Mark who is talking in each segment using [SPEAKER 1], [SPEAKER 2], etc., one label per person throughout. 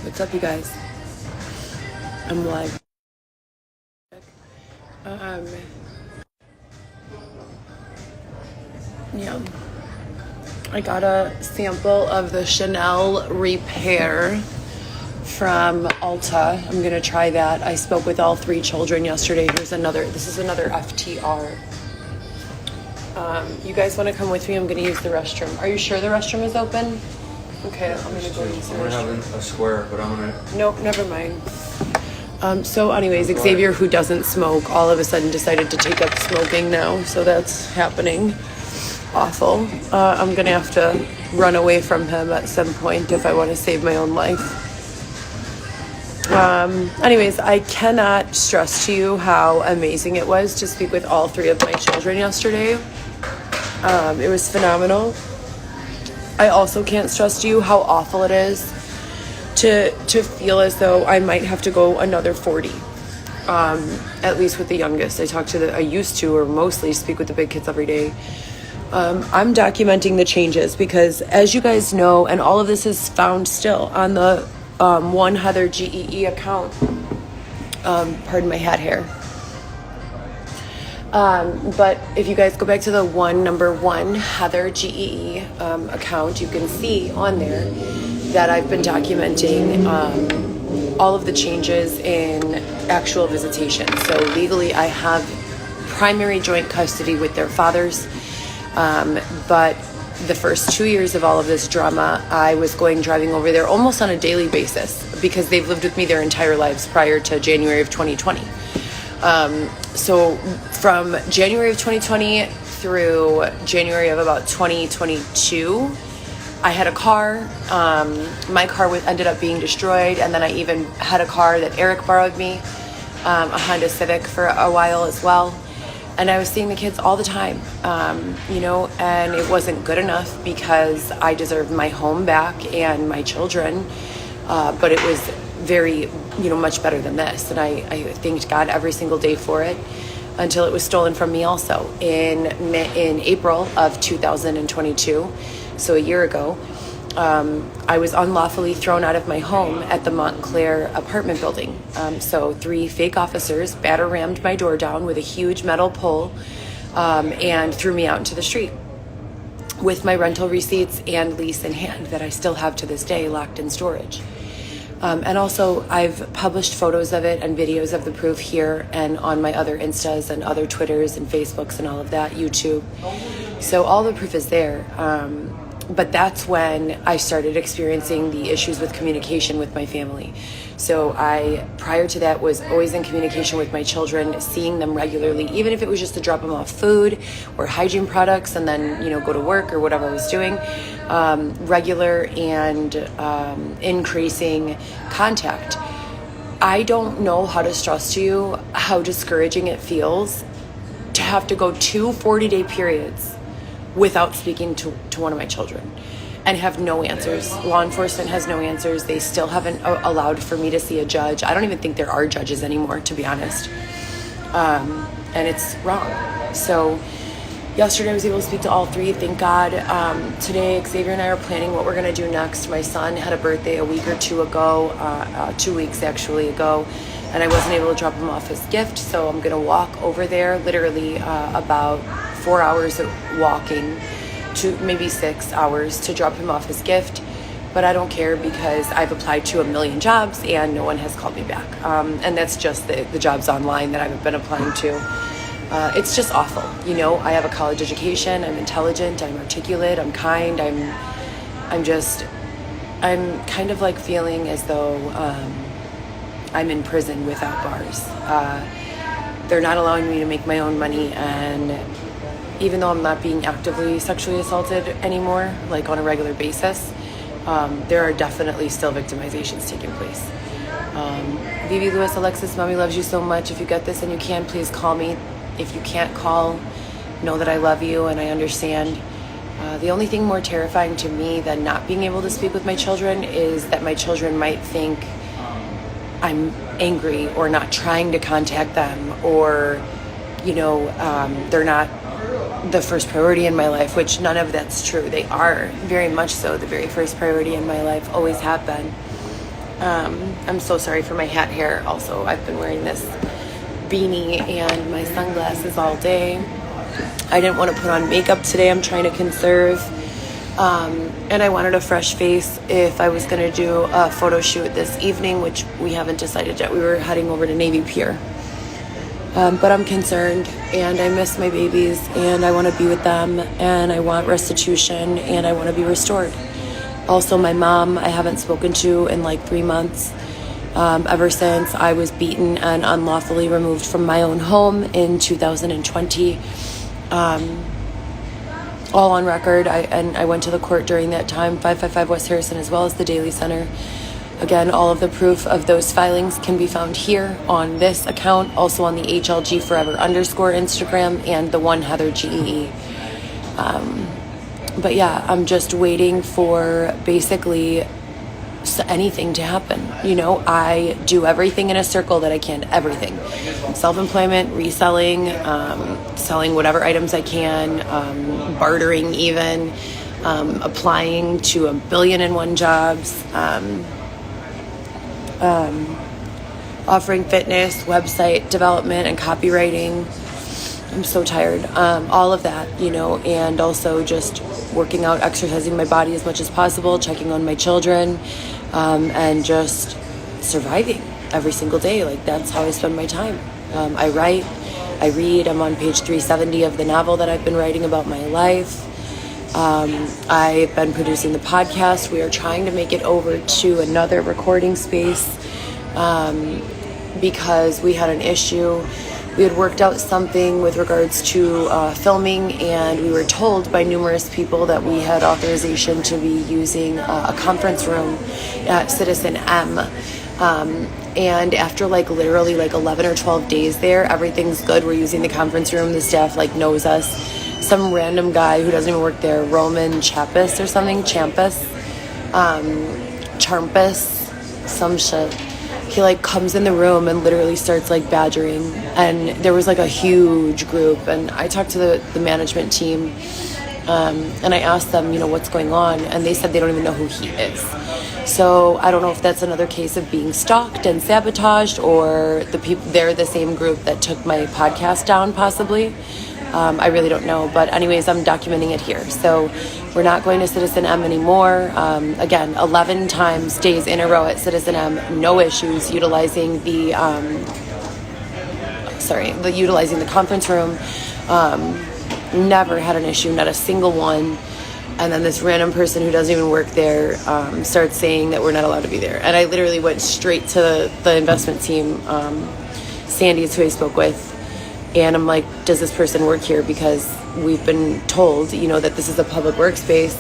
[SPEAKER 1] What's up, you guys? I'm live. Yeah. I got a sample of the Chanel Repair from Ulta. I'm gonna try that. I spoke with all 3 children yesterday. This is another FTR. You guys want to come with me? I'm gonna use the restroom. Are you sure the restroom is open? Okay, I'm gonna go use the restroom.
[SPEAKER 2] I'm gonna have a square, but I'm gonna...
[SPEAKER 1] Nope, never mind. So anyways, Xavier, who doesn't smoke, all of a sudden decided to take up smoking now. So that's happening. Awful. I'm gonna have to run away from him at some point if I want to save my own life. Anyways, I cannot stress to you how amazing it was to speak with all 3 of my children yesterday. It was phenomenal. I also can't stress to you how awful it is to feel as though I might have to go another 40. At least with the youngest. I used to, or mostly speak with the big kids every day. I'm documenting the changes because, as you guys know, and all of this is found still on the one Heather GEE account. Pardon my hat hair. But if you guys go back to the number one Heather GEE account, you can see on there that I've been documenting all of the changes in actual visitation. So legally, I have primary joint custody with their fathers. But the first 2 years of all of this drama, I was driving over there almost on a daily basis because they've lived with me their entire lives prior to January of 2020. So from January of 2020 through January of about 2022, I had a car. My car ended up being destroyed, and then I even had a car that Eric borrowed me, a Honda Civic for a while as well. And I was seeing the kids all the time, and it wasn't good enough because I deserved my home back and my children. But it was very, much better than this. And I thanked God every single day for it until it was stolen from me also in April of 2022. So a year ago, I was unlawfully thrown out of my home at the Montclair apartment building. So 3 fake officers batter-rammed my door down with a huge metal pole and threw me out into the street with my rental receipts and lease in hand that I still have to this day locked in storage. And also, I've published photos of it and videos of the proof here and on my other Instas and other Twitters and Facebooks and all of that, YouTube. So all the proof is there. But that's when I started experiencing the issues with communication with my family. So prior to that, was always in communication with my children, seeing them regularly, even if it was just to drop them off food or hygiene products and then, go to work or whatever I was doing. Regular and increasing contact. I don't know how to stress to you how discouraging it feels to have to go 2 40-day periods without speaking to one of my children and have no answers. Law enforcement has no answers. They still haven't allowed for me to see a judge. I don't even think there are judges anymore, to be honest. And it's wrong. So yesterday I was able to speak to all 3, thank God. Today, Xavier and I are planning what we're gonna do next. My son had a birthday a week or 2 ago, 2 weeks actually ago, and I wasn't able to drop him off his gift, so I'm gonna walk over there, literally about 4 hours of walking to maybe 6 hours to drop him off his gift. But I don't care because I've applied to a million jobs and no one has called me back. And that's just the jobs online that I've been applying to. It's just awful. I have a college education, I'm intelligent, I'm articulate, I'm kind, I'm kind of like feeling as though I'm in prison without bars. They're not allowing me to make my own money, and even though I'm not being actively sexually assaulted anymore, like on a regular basis, there are definitely still victimizations taking place. Vivi, Lewis, Alexis, Mommy loves you so much. If you get this and you can, please call me. If you can't call, know that I love you and I understand. The only thing more terrifying to me than not being able to speak with my children is that my children might think I'm angry or not trying to contact them, or they're not the first priority in my life, which none of that's true. They are very much so the very first priority in my life, always have been. I'm so sorry for my hat hair. Also, I've been wearing this beanie and my sunglasses all day. I didn't want to put on makeup today. I'm trying to conserve. And I wanted a fresh face if I was going to do a photo shoot this evening, which we haven't decided yet. We were heading over to Navy Pier. But I'm concerned, and I miss my babies, and I want to be with them, and I want restitution, and I want to be restored. Also, my mom, I haven't spoken to in like 3 months, ever since I was beaten and unlawfully removed from my own home in 2020. All on record, I went to the court during that time, 555 West Harrison, as well as the Daily Center. Again, all of the proof of those filings can be found here on this account, also on the HLG Forever _ Instagram, and the one Heather GEE. But yeah, I'm just waiting for basically anything to happen. You know, I do everything in a circle that I can, everything. Self-employment, reselling, selling whatever items I can, bartering even, applying to 1,000,000,001 jobs, offering fitness, website development, and copywriting. I'm so tired. All of that, you know, and also just working out, exercising my body as much as possible, checking on my children, and just surviving every single day. Like, that's how I spend my time. I write, I read. I'm on page 370 of the novel that I've been writing about my life. I've been producing the podcast. We are trying to make it over to another recording space because we had an issue. We had worked out something with regards to filming, and we were told by numerous people that we had authorization to be using a conference room at Citizen M. And after literally 11 or 12 days there, everything's good. We're using the conference room. The staff knows us. Some random guy who doesn't even work there, Roman Champus or something, Champus, some shit. He comes in the room and literally starts badgering, and there was a huge group, and I talked to the management team, and I asked them, what's going on, and they said they don't even know who he is. So I don't know if that's another case of being stalked and sabotaged, or they're the same group that took my podcast down, possibly. I really don't know, but anyways, I'm documenting it here. So we're not going to Citizen M anymore. Again, 11 days in a row at Citizen M, no issues, utilizing the conference room. Never had an issue, not a single one. And then this random person who doesn't even work there starts saying that we're not allowed to be there. And I literally went straight to the investment team. Sandy is who I spoke with. And I'm like, does this person work here? Because we've been told, that this is a public workspace.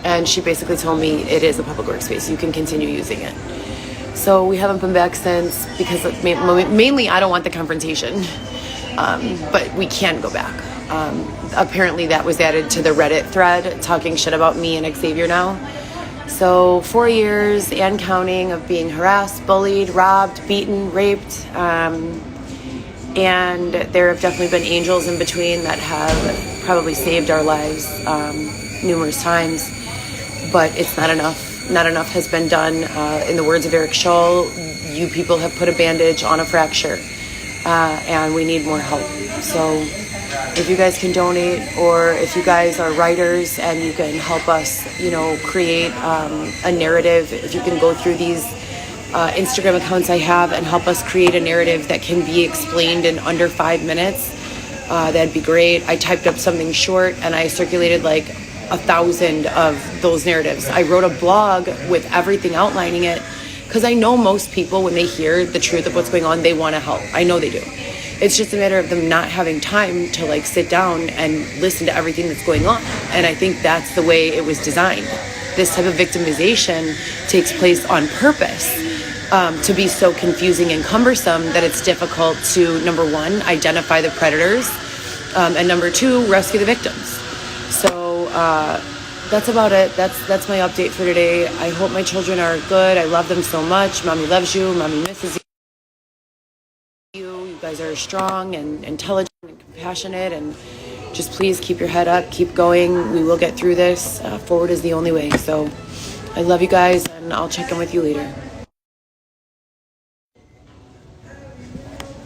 [SPEAKER 1] And she basically told me it is a public workspace. You can continue using it. So we haven't been back since because mainly I don't want the confrontation. But we can go back. Apparently that was added to the Reddit thread talking shit about me and Xavier now. So 4 years and counting of being harassed, bullied, robbed, beaten, raped. And there have definitely been angels in between that have probably saved our lives numerous times, but it's not enough. Not enough has been done. In the words of Eric Scholl, you people have put a bandage on a fracture, and we need more help. So if you guys can donate, or if you guys are writers and you can help us, create a narrative, if you can go through these Instagram accounts I have and help us create a narrative that can be explained in under 5 minutes, that'd be great. I typed up something short and I circulated 1,000 of those narratives. I wrote a blog with everything outlining it because I know most people, when they hear the truth of what's going on, they want to help. I know they do. It's just a matter of them not having time to sit down and listen to everything that's going on. And I think that's the way it was designed. This type of victimization takes place on purpose. To be so confusing and cumbersome that it's difficult to, number one, identify the predators, and number two, rescue the victims. So that's about it. That's my update for today. I hope my children are good. I love them so much. Mommy loves you. Mommy misses you. You guys are strong and intelligent and compassionate, and just please keep your head up, keep going. We will get through this. Forward is the only way. So I love you guys, and I'll check in with you later.